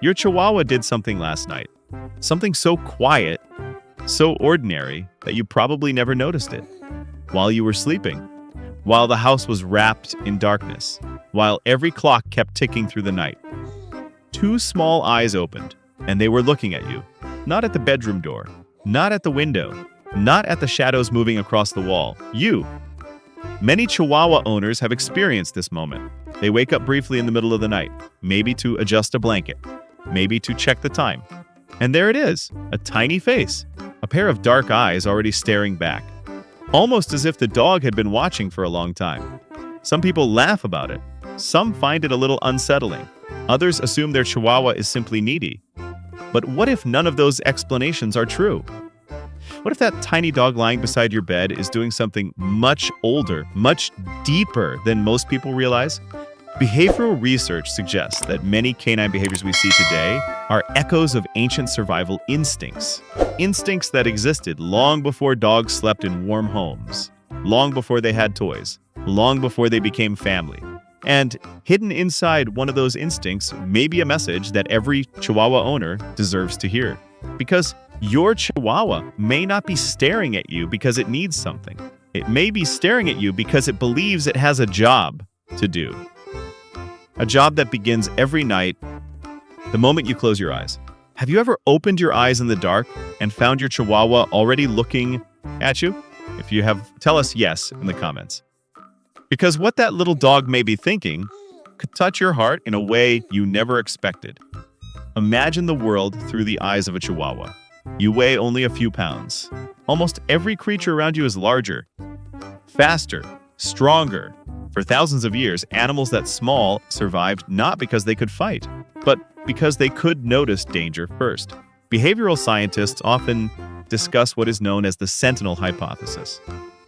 Your Chihuahua did something last night. Something so quiet, so ordinary, that you probably never noticed it. While you were sleeping, while the house was wrapped in darkness, while every clock kept ticking through the night. Two small eyes opened, and they were looking at you. Not at the bedroom door, not at the window, not at the shadows moving across the wall. You. Many Chihuahua owners have experienced this moment. They wake up briefly in the middle of the night, maybe to adjust a blanket, maybe to check the time. And there it is, a tiny face, a pair of dark eyes already staring back, almost as if the dog had been watching for a long time. Some people laugh about it. Some find it a little unsettling. Others assume their Chihuahua is simply needy. But what if none of those explanations are true? What if that tiny dog lying beside your bed is doing something much older, much deeper than most people realize? Behavioral research suggests that many canine behaviors we see today are echoes of ancient survival instincts. Instincts that existed long before dogs slept in warm homes, long before they had toys, long before they became family. And hidden inside one of those instincts may be a message that every Chihuahua owner deserves to hear. Because your Chihuahua may not be staring at you because it needs something. It may be staring at you because it believes it has a job to do. A job that begins every night the moment you close your eyes. Have you ever opened your eyes in the dark and found your Chihuahua already looking at you? If you have, tell us yes in the comments. Because what that little dog may be thinking could touch your heart in a way you never expected. Imagine the world through the eyes of a Chihuahua. You weigh only a few pounds. Almost every creature around you is larger, faster, stronger. For thousands of years, animals that small survived not because they could fight, but because they could notice danger first. Behavioral scientists often discuss what is known as the sentinel hypothesis.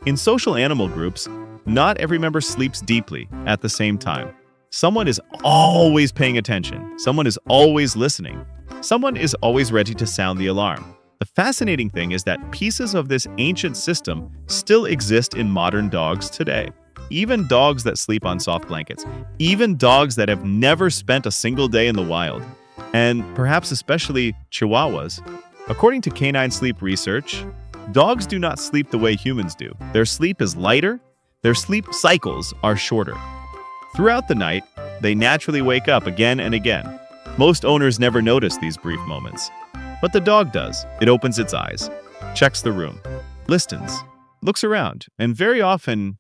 In social animal groups, not every member sleeps deeply at the same time. Someone is always paying attention. Someone is always listening. Someone is always ready to sound the alarm. The fascinating thing is that pieces of this ancient system still exist in modern dogs today. Even dogs that sleep on soft blankets. Even dogs that have never spent a single day in the wild. And perhaps especially Chihuahuas. According to canine sleep research, dogs do not sleep the way humans do. Their sleep is lighter. Their sleep cycles are shorter. Throughout the night, they naturally wake up again and again. Most owners never notice these brief moments. But the dog does. It opens its eyes, checks the room, listens, looks around, and very often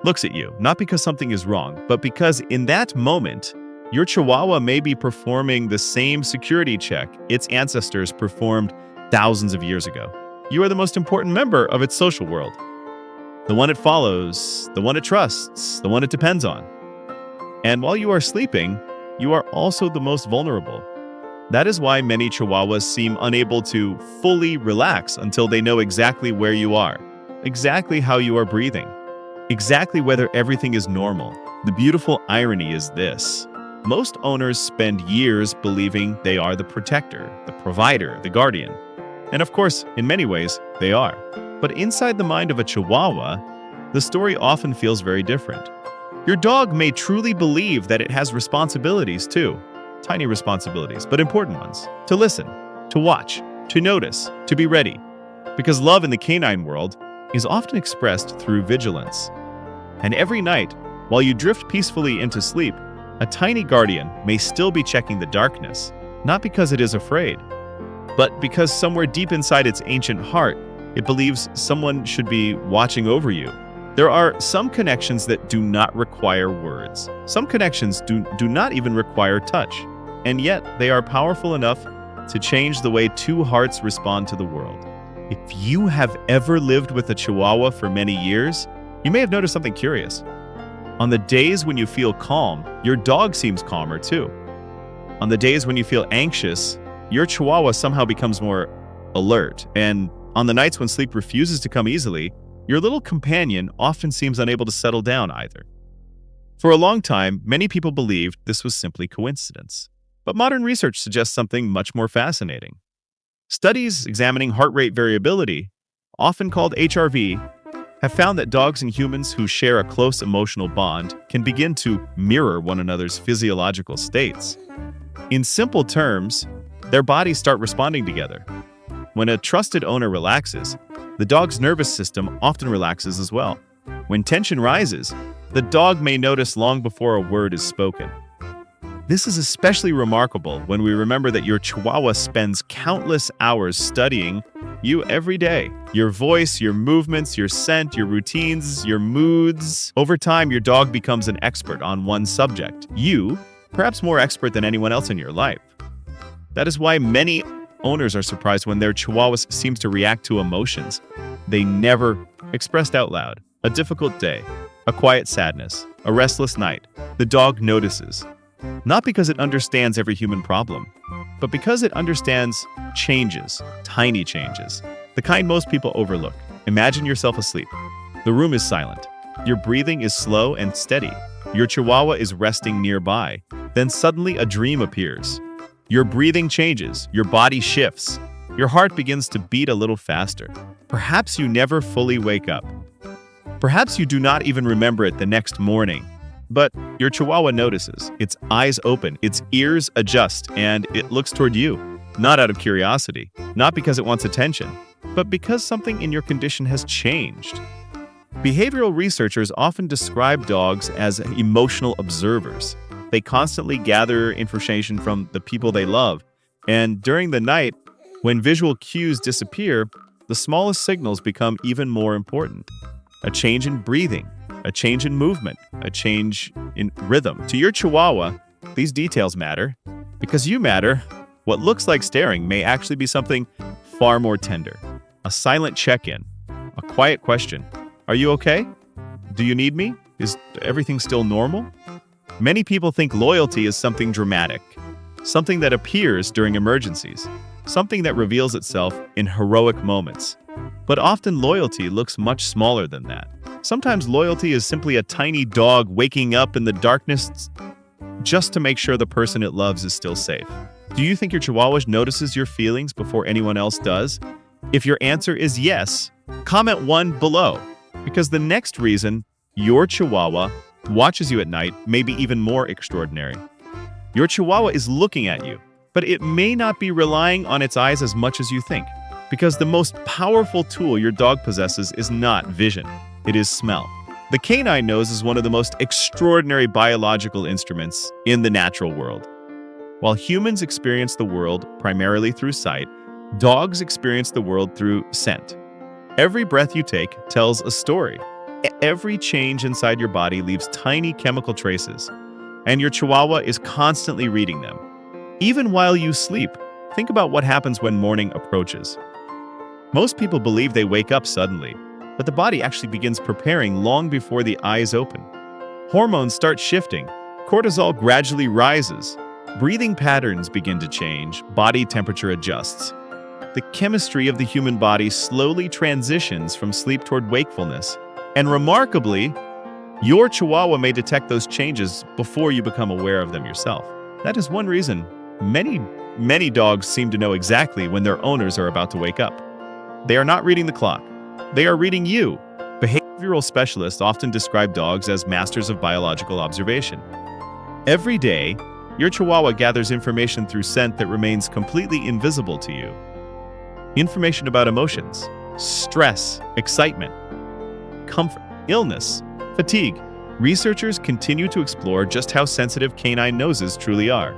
looks at you. Not because something is wrong, but because in that moment, your Chihuahua may be performing the same security check its ancestors performed thousands of years ago. You are the most important member of its social world. The one it follows, the one it trusts, the one it depends on. And while you are sleeping, you are also the most vulnerable. That is why many Chihuahuas seem unable to fully relax until they know exactly where you are, exactly how you are breathing, exactly whether everything is normal. The beautiful irony is this. Most owners spend years believing they are the protector, the provider, the guardian. And of course, in many ways, they are. But inside the mind of a Chihuahua, the story often feels very different. Your dog may truly believe that it has responsibilities too. Tiny responsibilities, but important ones. To listen, to watch, to notice, to be ready. Because love in the canine world is often expressed through vigilance. And every night, while you drift peacefully into sleep, a tiny guardian may still be checking the darkness, not because it is afraid, but because somewhere deep inside its ancient heart, it believes someone should be watching over you. There are some connections that do not require words. Some connections do not even require touch. And yet, they are powerful enough to change the way two hearts respond to the world. If you have ever lived with a Chihuahua for many years, you may have noticed something curious. On the days when you feel calm, your dog seems calmer too. On the days when you feel anxious, your Chihuahua somehow becomes more alert. And on the nights when sleep refuses to come easily, your little companion often seems unable to settle down either. For a long time, many people believed this was simply coincidence. But modern research suggests something much more fascinating. Studies examining heart rate variability, often called HRV, have found that dogs and humans who share a close emotional bond can begin to mirror one another's physiological states. In simple terms, their bodies start responding together. When a trusted owner relaxes, the dog's nervous system often relaxes as well. When tension rises, the dog may notice long before a word is spoken. This is especially remarkable when we remember that your Chihuahua spends countless hours studying you every day. Your voice, your movements, your scent, your routines, your moods. Over time, your dog becomes an expert on one subject. You, perhaps more expert than anyone else in your life. That is why many owners are surprised when their Chihuahuas seems to react to emotions they never expressed out loud. A difficult day, a quiet sadness, a restless night. The dog notices. Not because it understands every human problem, but because it understands changes, tiny changes, the kind most people overlook. Imagine yourself asleep. The room is silent. Your breathing is slow and steady. Your Chihuahua is resting nearby. Then suddenly a dream appears. Your breathing changes, your body shifts. Your heart begins to beat a little faster. Perhaps you never fully wake up. Perhaps you do not even remember it the next morning. But your Chihuahua notices. Its eyes open, its ears adjust, and it looks toward you. Not out of curiosity, not because it wants attention, but because something in your condition has changed. Behavioral researchers often describe dogs as emotional observers. They constantly gather information from the people they love, and during the night, when visual cues disappear, the smallest signals become even more important. A change in breathing, a change in movement, a change in rhythm. To your Chihuahua, these details matter. Because you matter, what looks like staring may actually be something far more tender. A silent check-in, a quiet question. Are you okay? Do you need me? Is everything still normal? Many people think loyalty is something dramatic, something that appears during emergencies, something that reveals itself in heroic moments. But often loyalty looks much smaller than that. Sometimes loyalty is simply a tiny dog waking up in the darkness just to make sure the person it loves is still safe. Do you think your Chihuahua notices your feelings before anyone else does? If your answer is yes, comment 1 below, because the next reason your Chihuahua watches you at night may be even more extraordinary. Your Chihuahua is looking at you, but it may not be relying on its eyes as much as you think, because the most powerful tool your dog possesses is not vision. It is smell. The canine nose is one of the most extraordinary biological instruments in the natural world. While humans experience the world primarily through sight, dogs experience the world through scent. Every breath you take tells a story. Every change inside your body leaves tiny chemical traces, and your Chihuahua is constantly reading them. Even while you sleep, think about what happens when morning approaches. Most people believe they wake up suddenly, but the body actually begins preparing long before the eyes open. Hormones start shifting, cortisol gradually rises, breathing patterns begin to change, body temperature adjusts. The chemistry of the human body slowly transitions from sleep toward wakefulness, and remarkably, your Chihuahua may detect those changes before you become aware of them yourself. That is one reason many dogs seem to know exactly when their owners are about to wake up. They are not reading the clock. They are reading you. Behavioral specialists often describe dogs as masters of biological observation. Every day, your Chihuahua gathers information through scent that remains completely invisible to you. Information about emotions, stress, excitement, comfort, illness, fatigue. Researchers continue to explore just how sensitive canine noses truly are.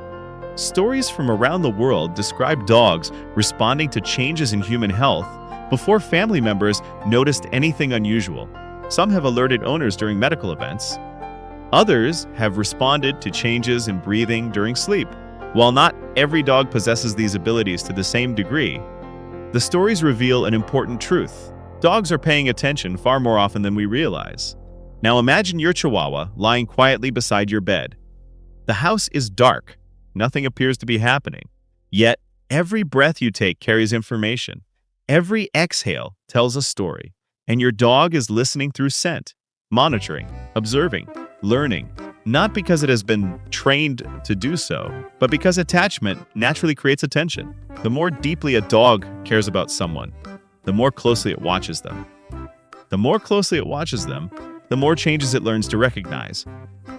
Stories from around the world describe dogs responding to changes in human health before family members noticed anything unusual. Some have alerted owners during medical events. Others have responded to changes in breathing during sleep. While not every dog possesses these abilities to the same degree, the stories reveal an important truth. Dogs are paying attention far more often than we realize. Now imagine your Chihuahua lying quietly beside your bed. The house is dark. Nothing appears to be happening. Yet, every breath you take carries information. Every exhale tells a story, and your dog is listening through scent, monitoring, observing, learning, not because it has been trained to do so, but because attachment naturally creates attention. The more deeply a dog cares about someone, the more closely it watches them. The more closely it watches them, the more changes it learns to recognize.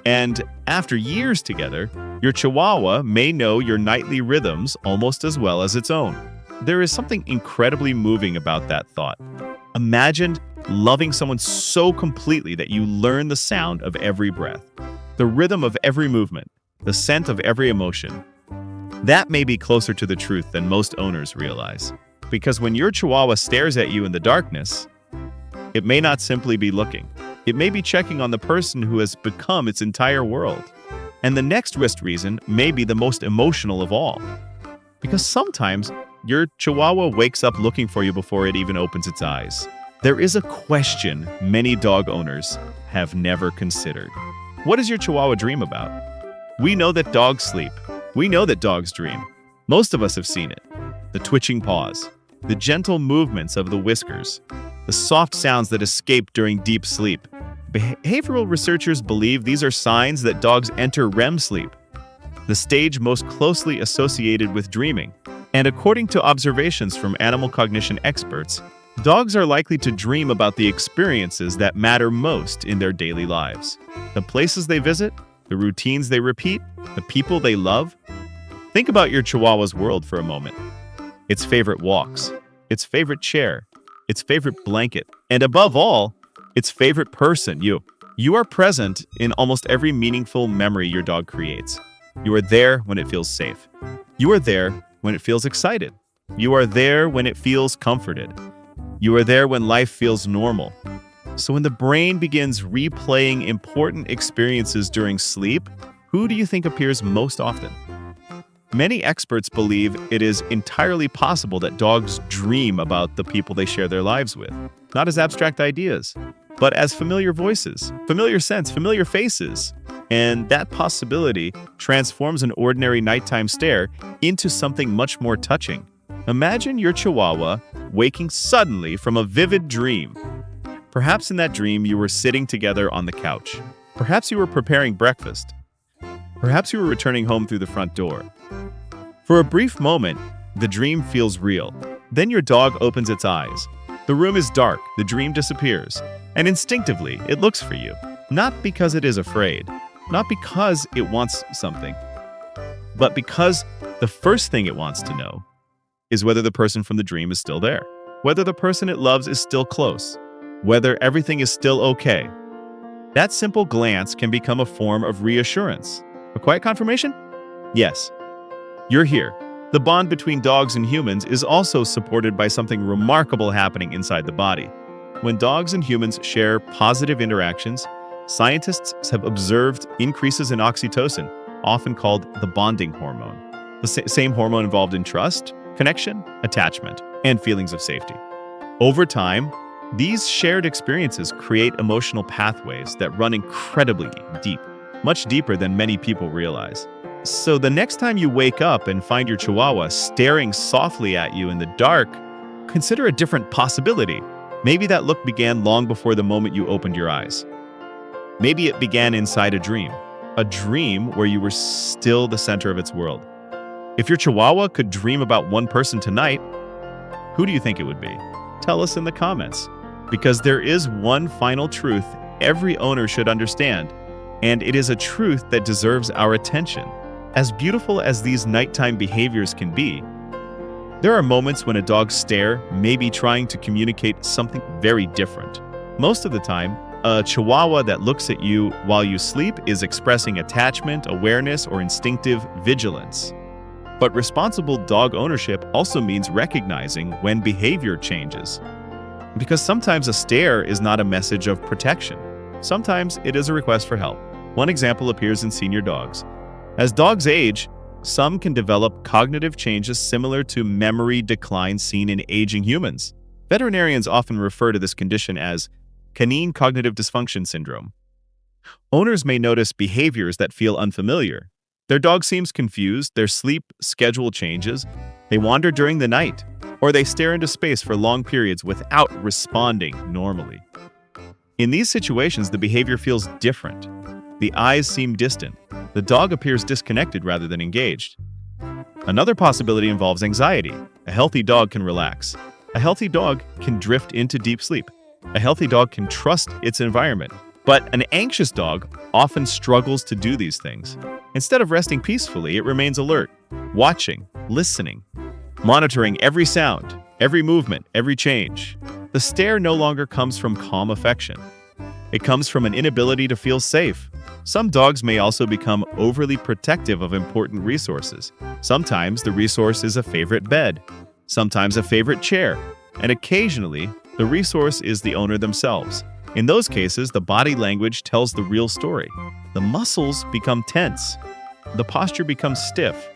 And after years together, your Chihuahua may know your nightly rhythms almost as well as its own. There is something incredibly moving about that thought. Imagine loving someone so completely that you learn the sound of every breath, the rhythm of every movement, the scent of every emotion. That may be closer to the truth than most owners realize. Because when your Chihuahua stares at you in the darkness, it may not simply be looking. It may be checking on the person who has become its entire world. And the next reason may be the most emotional of all. Because sometimes your Chihuahua wakes up looking for you before it even opens its eyes. There is a question many dog owners have never considered. What does your Chihuahua dream about? We know that dogs sleep. We know that dogs dream. Most of us have seen it. The twitching paws, the gentle movements of the whiskers, the soft sounds that escape during deep sleep. Behavioral researchers believe these are signs that dogs enter REM sleep, the stage most closely associated with dreaming. And according to observations from animal cognition experts, dogs are likely to dream about the experiences that matter most in their daily lives. The places they visit, the routines they repeat, the people they love. Think about your Chihuahua's world for a moment. Its favorite walks, its favorite chair, its favorite blanket, and above all, its favorite person, you. You are present in almost every meaningful memory your dog creates. You are there when it feels safe. You are there when it feels excited. You are there when it feels comforted. You are there when life feels normal. So when the brain begins replaying important experiences during sleep, who do you think appears most often? Many experts believe it is entirely possible that dogs dream about the people they share their lives with, not as abstract ideas, but as familiar voices, familiar scents, familiar faces. And that possibility transforms an ordinary nighttime stare into something much more touching. Imagine your Chihuahua waking suddenly from a vivid dream. Perhaps in that dream you were sitting together on the couch. Perhaps you were preparing breakfast. Perhaps you were returning home through the front door. For a brief moment, the dream feels real. Then your dog opens its eyes. The room is dark, the dream disappears, and instinctively it looks for you. Not because it is afraid, not because it wants something, but because the first thing it wants to know is whether the person from the dream is still there, whether the person it loves is still close, whether everything is still okay. That simple glance can become a form of reassurance. A quiet confirmation? Yes. You're here. The bond between dogs and humans is also supported by something remarkable happening inside the body. When dogs and humans share positive interactions, scientists have observed increases in oxytocin, often called the bonding hormone, the same hormone involved in trust, connection, attachment, and feelings of safety. Over time, these shared experiences create emotional pathways that run incredibly deep, much deeper than many people realize. So the next time you wake up and find your Chihuahua staring softly at you in the dark, consider a different possibility. Maybe that look began long before the moment you opened your eyes. Maybe it began inside a dream where you were still the center of its world. If your Chihuahua could dream about one person tonight, who do you think it would be? Tell us in the comments. Because there is one final truth every owner should understand, and it is a truth that deserves our attention. As beautiful as these nighttime behaviors can be, there are moments when a dog's stare may be trying to communicate something very different. Most of the time, a Chihuahua that looks at you while you sleep is expressing attachment, awareness, or instinctive vigilance. But responsible dog ownership also means recognizing when behavior changes. Because sometimes a stare is not a message of protection. Sometimes it is a request for help. One example appears in senior dogs. As dogs age, some can develop cognitive changes similar to memory decline seen in aging humans. Veterinarians often refer to this condition as canine cognitive dysfunction syndrome. Owners may notice behaviors that feel unfamiliar. Their dog seems confused, their sleep schedule changes, they wander during the night, or they stare into space for long periods without responding normally. In these situations, the behavior feels different. The eyes seem distant. The dog appears disconnected rather than engaged. Another possibility involves anxiety. A healthy dog can relax. A healthy dog can drift into deep sleep. A healthy dog can trust its environment, but an anxious dog often struggles to do these things. Instead of resting peacefully, it remains alert, watching, listening, monitoring every sound, every movement, every change. The stare no longer comes from calm affection. It comes from an inability to feel safe. Some dogs may also become overly protective of important resources. Sometimes the resource is a favorite bed, sometimes a favorite chair, and occasionally the resource is the owner themselves. In those cases, the body language tells the real story. The muscles become tense. The posture becomes stiff.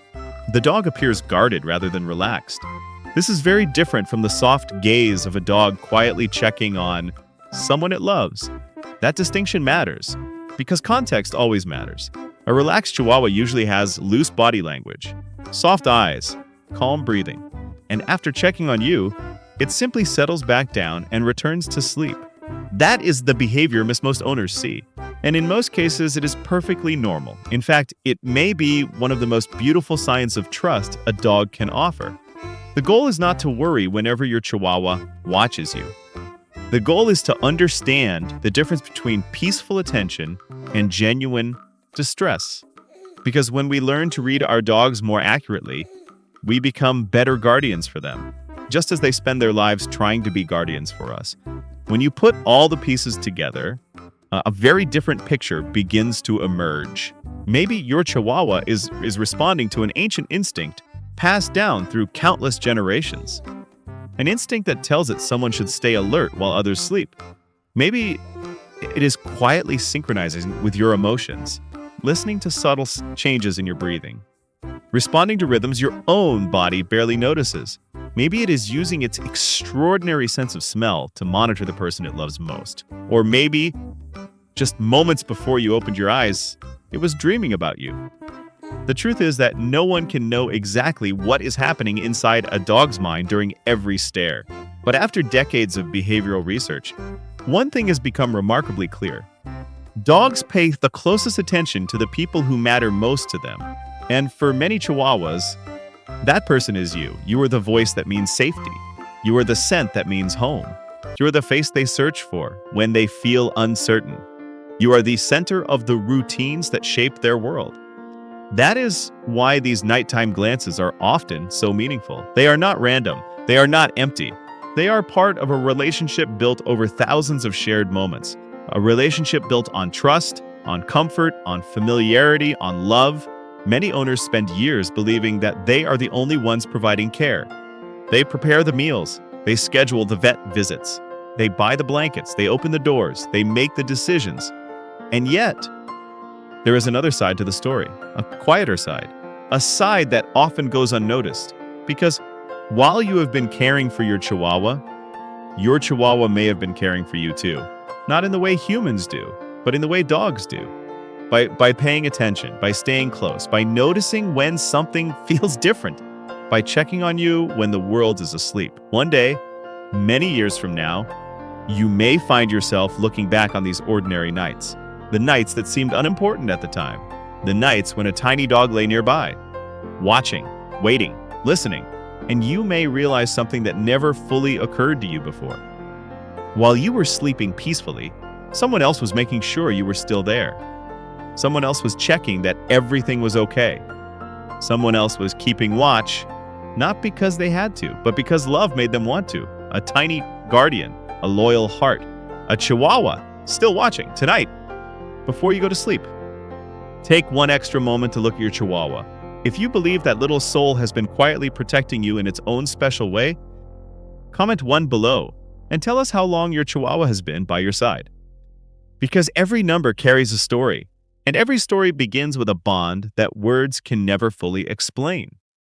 The dog appears guarded rather than relaxed. This is very different from the soft gaze of a dog quietly checking on someone it loves. That distinction matters, because context always matters. A relaxed Chihuahua usually has loose body language, soft eyes, calm breathing, and after checking on you, it simply settles back down and returns to sleep. That is the behavior most owners see, and in most cases it is perfectly normal. In fact, it may be one of the most beautiful signs of trust a dog can offer. The goal is not to worry whenever your Chihuahua watches you. The goal is to understand the difference between peaceful attention and genuine distress. Because when we learn to read our dogs more accurately, we become better guardians for them, just as they spend their lives trying to be guardians for us. When you put all the pieces together, a very different picture begins to emerge. Maybe your Chihuahua is responding to an ancient instinct passed down through countless generations. An instinct that tells it someone should stay alert while others sleep. Maybe it is quietly synchronizing with your emotions, listening to subtle changes in your breathing, responding to rhythms your own body barely notices. Maybe it is using its extraordinary sense of smell to monitor the person it loves most. Or maybe, just moments before you opened your eyes, it was dreaming about you. The truth is that no one can know exactly what is happening inside a dog's mind during every stare. But after decades of behavioral research, one thing has become remarkably clear. Dogs pay the closest attention to the people who matter most to them. And for many Chihuahuas, that person is you. You are the voice that means safety. You are the scent that means home. You are the face they search for when they feel uncertain. You are the center of the routines that shape their world. That is why these nighttime glances are often so meaningful. They are not random. They are not empty. They are part of a relationship built over thousands of shared moments. A relationship built on trust, on comfort, on familiarity, on love. Many owners spend years believing that they are the only ones providing care. They prepare the meals. They schedule the vet visits. They buy the blankets. They open the doors. They make the decisions. And yet, there is another side to the story, a quieter side, a side that often goes unnoticed. Because while you have been caring for your Chihuahua may have been caring for you too. Not in the way humans do, but in the way dogs do. By paying attention, by staying close, by noticing when something feels different, by checking on you when the world is asleep. One day, many years from now, you may find yourself looking back on these ordinary nights. The nights that seemed unimportant at the time. The nights when a tiny dog lay nearby, watching, waiting, listening, and you may realize something that never fully occurred to you before. While you were sleeping peacefully, someone else was making sure you were still there. Someone else was checking that everything was okay. Someone else was keeping watch, not because they had to, but because love made them want to. A tiny guardian, a loyal heart, a Chihuahua still watching tonight. Before you go to sleep, take one extra moment to look at your Chihuahua. If you believe that little soul has been quietly protecting you in its own special way, comment 1 below and tell us how long your Chihuahua has been by your side. Because every number carries a story, and every story begins with a bond that words can never fully explain.